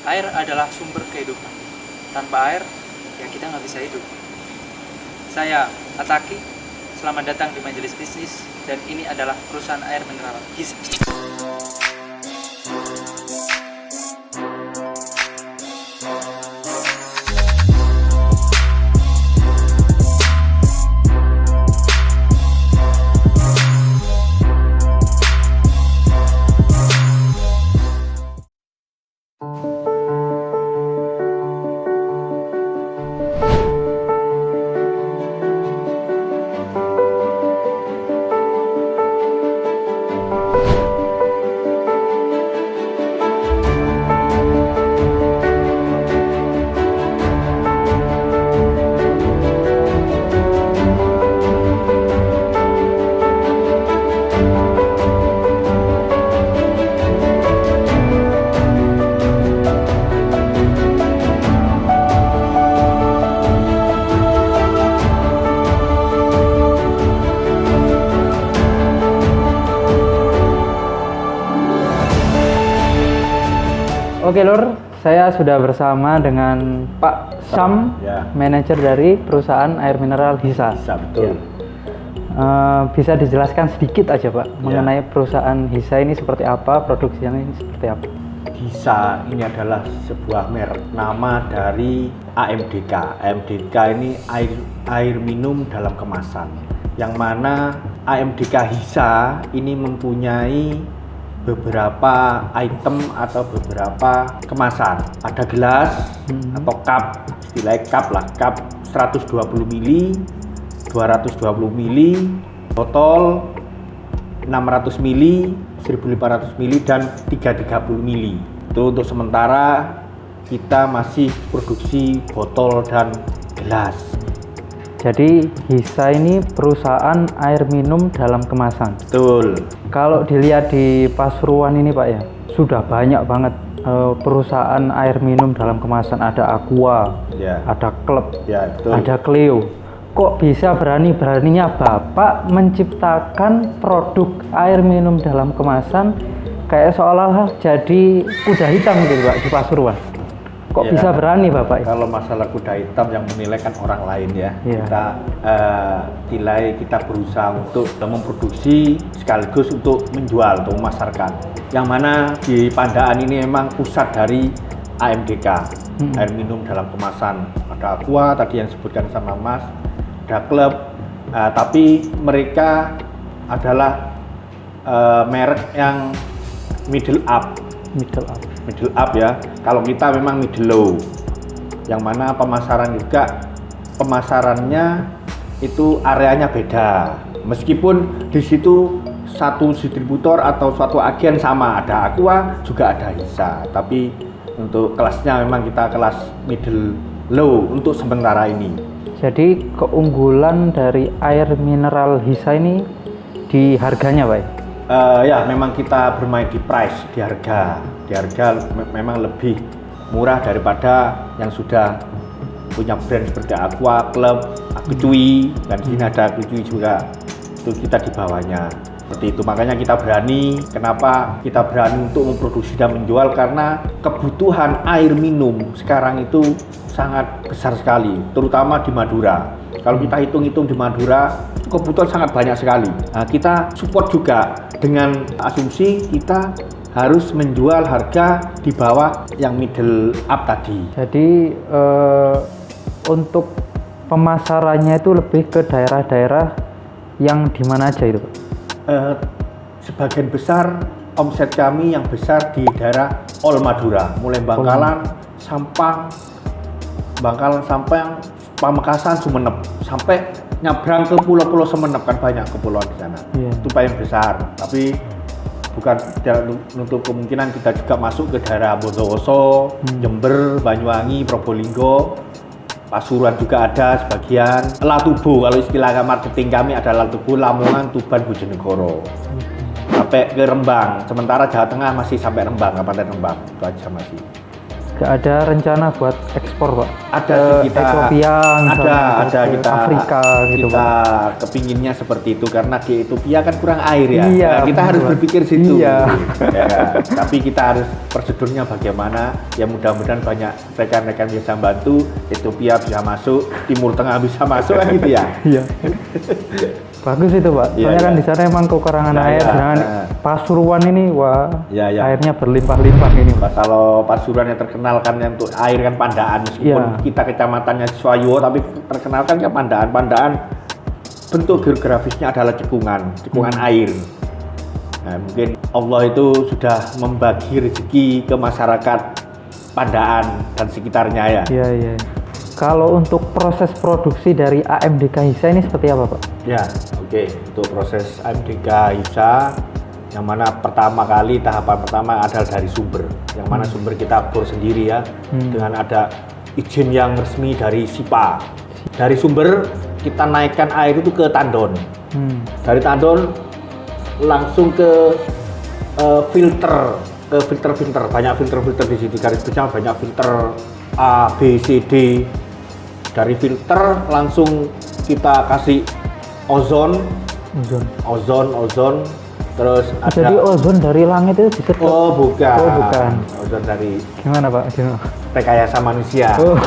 Air adalah sumber kehidupan. Tanpa air, ya kita nggak bisa hidup. Saya Ataki, selamat datang di Majelis Bisnis, dan ini adalah perusahaan air mineral HISA. Oke Lur, saya sudah bersama dengan Pak Syam, Ya. manajer dari perusahaan air mineral HISA. Bisa, betul. Bisa dijelaskan sedikit aja Pak mengenai perusahaan HISA ini seperti apa, produksinya ini seperti apa? HISA ini adalah sebuah merek nama dari AMDK. AMDK ini air minum dalam kemasan. Yang mana AMDK HISA ini mempunyai beberapa item atau beberapa kemasan. Ada gelas atau cup, istilahnya cup lah, cup 120 ml, 220 ml, botol 600 ml, 1500 ml dan 330 ml. Itu untuk sementara kita masih produksi botol dan gelas. Jadi HISA ini perusahaan air minum dalam kemasan. Betul. Kalau dilihat di Pasuruan ini Pak ya, sudah banyak banget perusahaan air minum dalam kemasan. Ada Aqua, Ya. ada Club, Ya, betul. ada Cleo. Kok bisa berani-beraninya Bapak menciptakan produk air minum dalam kemasan kayak seolah-olah jadi kuda hitam gitu Pak di Pasuruan? Kok Ya, bisa berani Bapak? Kalau masalah kuda hitam yang menilai kan orang lain ya. Ya. Kita berusaha untuk memproduksi sekaligus untuk menjual, untuk memasarkan. Yang mana di Pandaan ini memang pusat dari AMDK, air minum dalam kemasan. Ada Aqua tadi yang disebutkan sama Mas, ada Club, tapi mereka adalah merek yang middle up ya. Kalau kita memang middle low, yang mana pemasarannya itu areanya beda. Meskipun di situ satu distributor atau suatu agen sama, ada Aqua juga ada HISA, tapi untuk kelasnya memang kita kelas middle low untuk sementara ini. Jadi keunggulan dari air mineral HISA ini di harganya Pak? Ya, memang kita bermain di price, di harga memang lebih murah daripada yang sudah punya brand seperti Aqua, Club, Cuy, dan sini ada Cuy juga, itu kita di bawahnya. Seperti itu, makanya kita berani. Kenapa kita berani untuk memproduksi dan menjual? Karena kebutuhan air minum sekarang itu sangat besar sekali, terutama di Madura. Kalau kita hitung-hitung di Madura, kebutuhan sangat banyak sekali. Nah, kita support juga dengan asumsi kita harus menjual harga di bawah yang middle up tadi. Jadi untuk pemasarannya itu lebih ke daerah-daerah yang di mana aja itu Pak? Sebagian besar omset kami yang besar di daerah All Madura, mulai Bangkalan, Sampang, Pamekasan, Sumeneb, sampai nyabrang ke pulau-pulau Semenep, kan banyak kepulauan di sana. Yeah. Itu paling besar. Tapi bukan tidak menutup kemungkinan kita juga masuk ke daerah Bondowoso, Jember, Banyuwangi, Probolinggo, Pasuruan juga ada sebagian. Latubo, kalau istilah marketing kami ada Latubo, Lamongan, Tuban, Bojonegoro. Sampai ke Rembang. Sementara Jawa Tengah masih sampai Rembang, Kabupaten Rembang. Itu aja masih. Gak ada rencana buat ekspor, Pak? Ada Ke sih kita, Ethiopia misalnya, ada ke kita Afrika gitu, kita Pak. kepinginnya seperti itu karena di Ethiopia kan kurang air ya. Iya, Nah, kita betul, harus Pak. berpikir situ. Iya. Ya kan? Tapi kita harus prosedurnya bagaimana? Ya mudah-mudahan banyak rekan-rekan bisa bantu, Ethiopia bisa masuk, Timur Tengah bisa masuk kan gitu ya. Iya. Bagus itu, Pak. Iya, Soalnya kan iya. di sana emang kekurangan Iya, air. iya. Sedangkan Pasuruan ini, wah, Iya, iya. airnya berlimpah-limpah ini, Pak. Kalau Pasuruan yang terkenal kan yang untuk air kan Pandaan, meskipun Iya. kita kecamatannya Swayo tapi terkenal kan Pandaan. Pandaan bentuk geografisnya adalah cekungan air. Nah, mungkin Allah itu sudah membagi rezeki ke masyarakat Pandaan dan sekitarnya ya. Iya, iya. Kalau untuk proses produksi dari AMDK Hisa ini seperti apa, Pak? Ya, oke. Untuk proses AMDK Hisa, yang mana tahapan pertama adalah dari sumber. Yang mana sumber kita bor sendiri ya, dengan ada izin yang resmi dari SIPA. Dari sumber kita naikkan air itu ke tandon. Dari tandon langsung ke filter, banyak filter di situ. Garis besar banyak filter A, B, C, D. Dari filter langsung kita kasih ozon, terus ada. Jadi ozon dari langit itu disedot? Oh bukan. Oh, bukan. Ozon dari Gimana, Pak? Gimana? rekayasa manusia. Oh.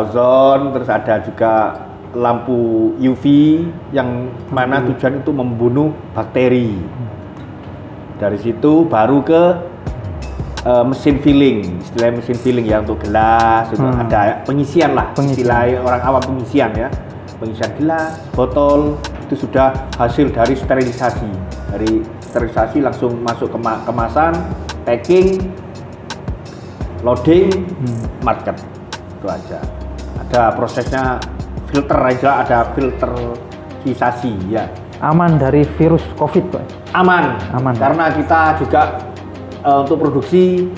Ozon, terus ada juga lampu UV yang mana tujuan itu membunuh bakteri. Dari situ baru ke mesin filling, istilahnya mesin filling ya, untuk gelas, untuk ada pengisian lah, istilah orang awam pengisian ya, pengisian gelas, botol, itu sudah hasil dari sterilisasi. Dari sterilisasi langsung masuk ke kemasan, packing, loading, market, itu aja. Ada prosesnya filter aja, ada filterisasi ya. Aman dari virus COVID, Pak? Aman. Karena kita juga untuk produksi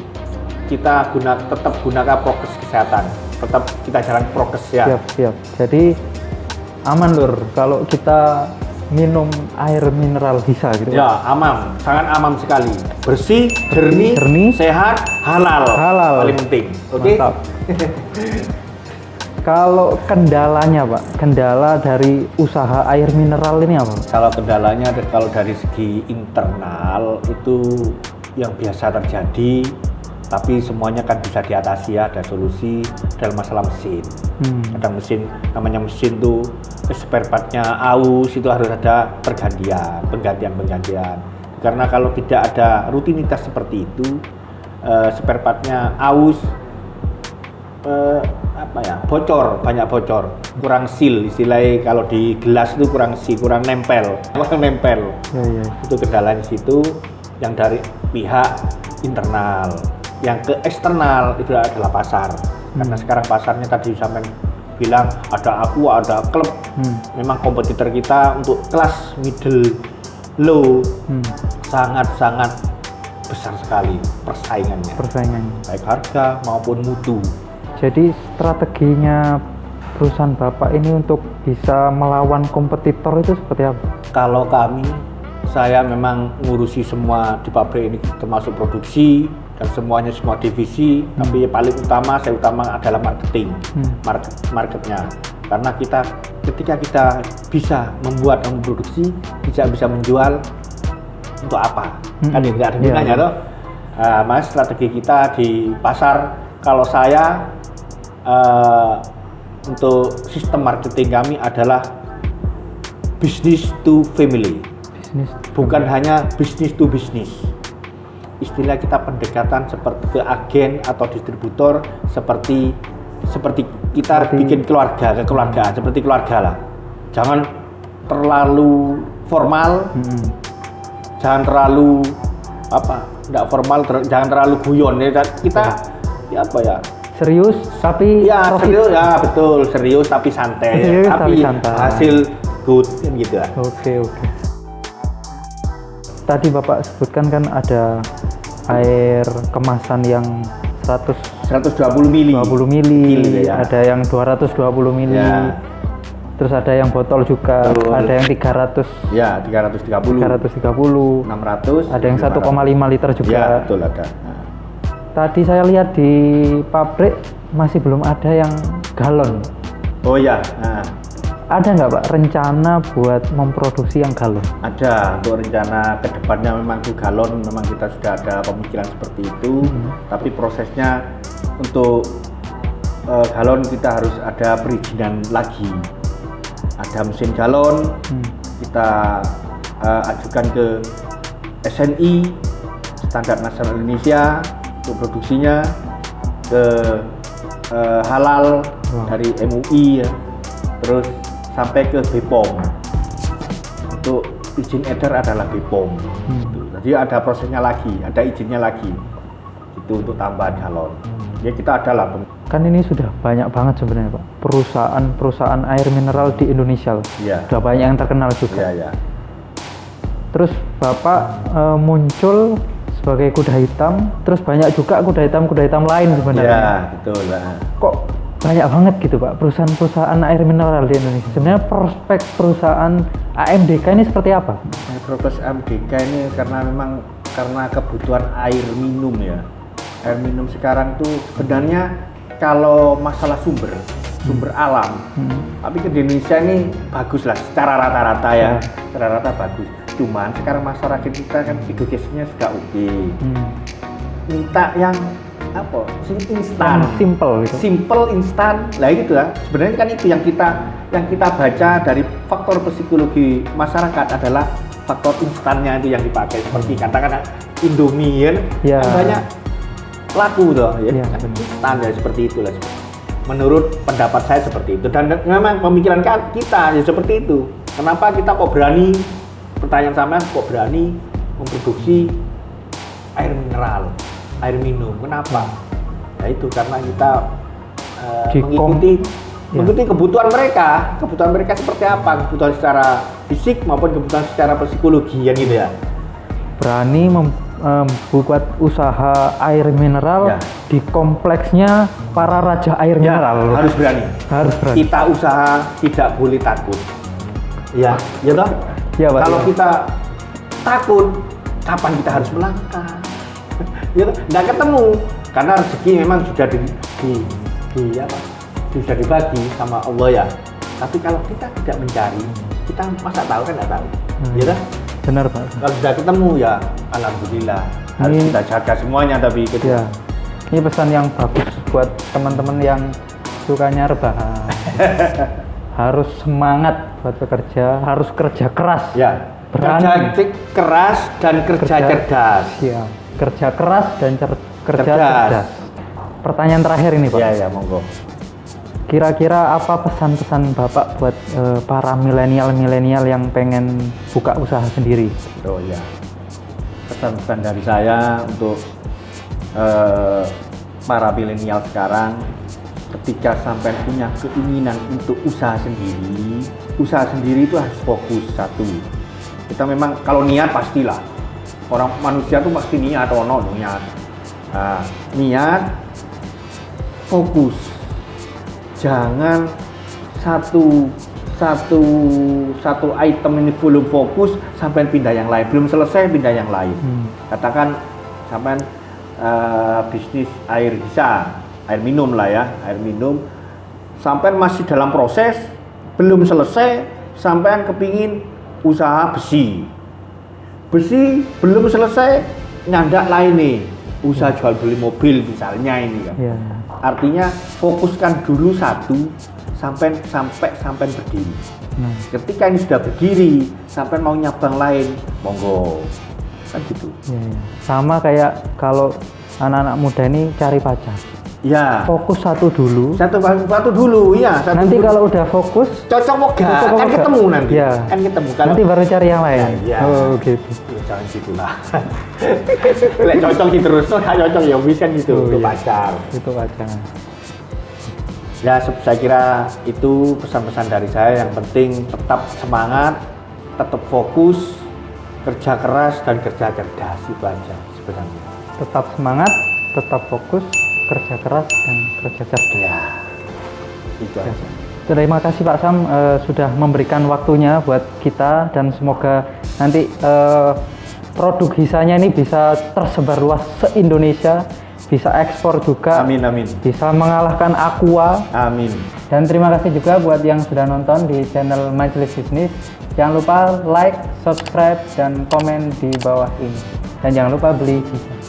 kita tetap gunakan prokes kesehatan, tetap kita jalan prokes ya. Siap. Jadi aman, Lur, kalau kita minum air mineral Hisa gitu. Ya, aman, sangat aman sekali. Bersih, jernih, sehat, halal. Paling penting. Oke. Mantap. Kalau kendalanya, Pak, kendala dari usaha air mineral ini apa, Pak? Kalau kendalanya, kalau dari segi internal itu yang biasa terjadi, tapi semuanya kan bisa diatasi ya, ada solusi dalam masalah mesin. Ada mesin, namanya mesin tuh spare partnya aus, itu harus ada penggantian. Karena kalau tidak ada rutinitas seperti itu, spare partnya aus, banyak bocor, kurang seal, istilahnya kalau di gelas itu kurang nempel. Ya. Itu kendalanya di situ, yang dari pihak internal. Yang ke eksternal itu adalah pasar. Karena sekarang pasarnya tadi sampai bilang ada Aqua, ada klub. Memang kompetitor kita untuk kelas middle low sangat besar sekali persaingannya. Baik harga maupun mutu. Jadi strateginya perusahaan Bapak ini untuk bisa melawan kompetitor itu seperti apa? Kalau saya memang ngurusi semua di pabrik ini, termasuk produksi dan semua divisi, tapi paling utama adalah marketing, marketnya. Karena ketika kita bisa memproduksi, bisa menjual, untuk apa? Kan tidak ada gunanya toh. Mas, strategi kita di pasar, kalau saya untuk sistem marketing kami adalah business to family, bukan hanya business to business. Istilah kita pendekatan seperti ke agen atau distributor, seperti kita bikin kekeluargaan, seperti keluarga lah. Jangan terlalu formal, jangan terlalu tidak formal, jangan terlalu guyon ya. Kita serius tapi serius ya, betul, serius tapi santai, tapi hasil good gitu ya. Oke. Tadi Bapak sebutkan kan ada air kemasan yang 120 mili, ya. Ada yang 220 mili, ya. Terus ada yang botol juga, ada yang 300, ya 330, 600, ada yang 1,5 liter juga. Ya, betul ada. tadi saya lihat di pabrik masih belum ada yang galon. Oh ya, nah, Ada nggak Pak rencana buat memproduksi yang galon? ada untuk rencana kedepannya memang tuh galon memang kita sudah ada pemikiran seperti itu, tapi prosesnya untuk galon kita harus ada perizinan lagi. Ada mesin galon, kita ajukan ke SNI Standar Nasional Indonesia untuk produksinya, ke halal dari MUI ya, terus sampai ke BPOM. Untuk izin edar adalah BPOM. Jadi ada prosesnya lagi, ada izinnya lagi. Itu untuk tambahan galon. Ya kita adalah. Kan ini sudah banyak banget sebenarnya Pak perusahaan air mineral di Indonesia. Iya. Sudah banyak yang terkenal juga. Iya, ya. Terus Bapak muncul sebagai kuda hitam, terus banyak juga kuda hitam lain sebenarnya. Iya, betul lah. Kok banyak banget gitu Pak perusahaan air mineral di Indonesia. Sebenarnya prospek perusahaan AMDK ini seperti apa? Proses AMDK ini karena kebutuhan air minum ya. Air minum sekarang tuh sebenarnya kalau masalah sumber alam, tapi di Indonesia ini bagus lah secara rata-rata ya, secara rata bagus. Cuman sekarang masyarakat kita kan edukasinya sudah oke. Minta yang apa? Instan, simple, instan. Lah gitu lah. Sebenarnya kan itu yang kita baca dari faktor psikologi masyarakat adalah faktor instannya itu yang dipakai. Seperti katakan Indomie kan banyak laku toh ya. Instan ya seperti itulah. Menurut pendapat saya seperti itu, dan memang pemikiran kita ya seperti itu. Kenapa kita kok berani, pertanyaan sampean kok berani memproduksi air mineral, air minum? Kenapa? Ya itu karena kita mengikuti kebutuhan mereka seperti apa, kebutuhan secara fisik maupun kebutuhan secara psikologi yang gitu ya. Berani membuat usaha air mineral di kompleksnya para raja air mineral. Harus berani. Kita usaha tidak boleh takut. Ya toh? Ya, Pak. Kalau kita takut, kapan kita harus melangkah? Ya toh? Nggak ketemu. Karena rezeki memang sudah sudah dibagi sama Allah ya. Tapi kalau kita tidak mencari, kita masa tahu kan nggak tahu. Ya toh? Benar Pak. Kalau sudah ketemu ya alhamdulillah. Harus kita jaga semuanya tapi gitu. Ya. Ini pesan yang bagus buat teman-teman yang sukanya rebahan. Harus semangat buat bekerja, harus kerja keras. Ya. Berani. Kerja keras dan kerja cerdas. Iya. Kerja keras dan kerja cerdas. Pertanyaan terakhir ini Pak. Iya, monggo. Kira-kira apa pesan-pesan Bapak buat para milenial yang pengen buka usaha sendiri? Oh iya, pesan-pesan dari saya untuk para milenial sekarang, ketika sampai punya keinginan untuk usaha sendiri itu harus fokus satu. Kita memang kalau niat pastilah, orang manusia tuh pasti niat, niat. Nah, niat, fokus. Jangan satu item ini belum fokus sampai pindah yang lain, belum selesai pindah yang lain. Katakan sampai bisnis air minum lah ya, air minum sampai masih dalam proses, belum selesai, sampai kepingin usaha besi belum selesai, nyandak lain nih, usaha jual beli mobil misalnya ini kan. Artinya fokuskan dulu satu sampai berdiri. Ketika ini sudah berdiri, sampai mau nyabang lain, monggo. Kan gitu. Sama kayak kalau anak-anak muda ini cari pacar. Ya. Fokus satu dulu. Satu dulu, ya. Nanti dulu. Kalau udah fokus, cocok mau kan ketemu nanti. Ya. Kan ketemu. Kalau nanti baru cari yang lain. Ya. Oh gitu. Ya, jangan gitulah. Lek cocok gitu terus, nggak cocok ya bisa gitu. Itu pacar. Itu pacar. Ya, saya kira itu pesan-pesan dari saya. Yang penting tetap semangat, tetap fokus, kerja keras dan kerja cerdas, itu aja sebenarnya. Tetap semangat, tetap fokus, kerja keras dan kerja cerdas. Ya, itu aja. Terima kasih Pak Sam sudah memberikan waktunya buat kita, dan semoga nanti produk Hisanya ini bisa tersebar luas se-Indonesia bisa ekspor juga, Amin, amin. bisa mengalahkan Aqua. Amin. Dan terima kasih juga buat yang sudah nonton di channel Majelis Bisnis. Jangan lupa like, subscribe, dan komen di bawah ini. Dan jangan lupa beli bisa.